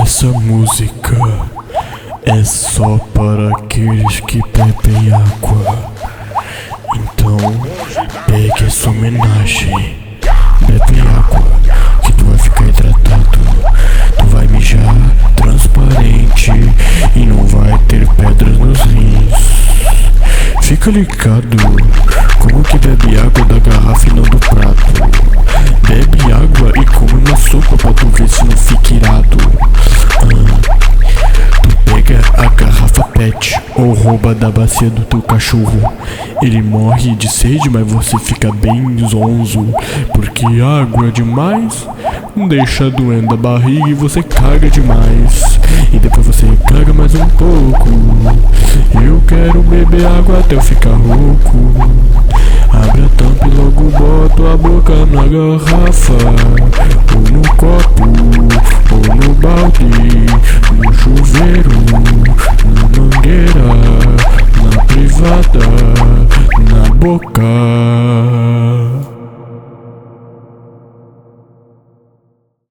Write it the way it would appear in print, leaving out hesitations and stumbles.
Essa música é só para aqueles que bebem água. Então, pegue essa homenagem. Bebe água, que tu vai ficar hidratado. Tu vai mijar transparente e não vai ter pedras nos rins. Fica ligado, como que bebe água da garrafa e não do prato. Bebe água e come uma sopa pra tu ver se não fica irado. Tu pega a garrafa PET ou rouba da bacia do teu cachorro. Ele morre de sede, mas você fica bem zonzo, porque água demais deixa doendo a barriga e você caga demais. E depois você caga mais um pouco. Eu quero beber água até eu ficar rouco. Abre a tampa e logo boto a boca na garrafa, ou no copo, ou no balde, no chuveiro, na mangueira, na privada, na boca.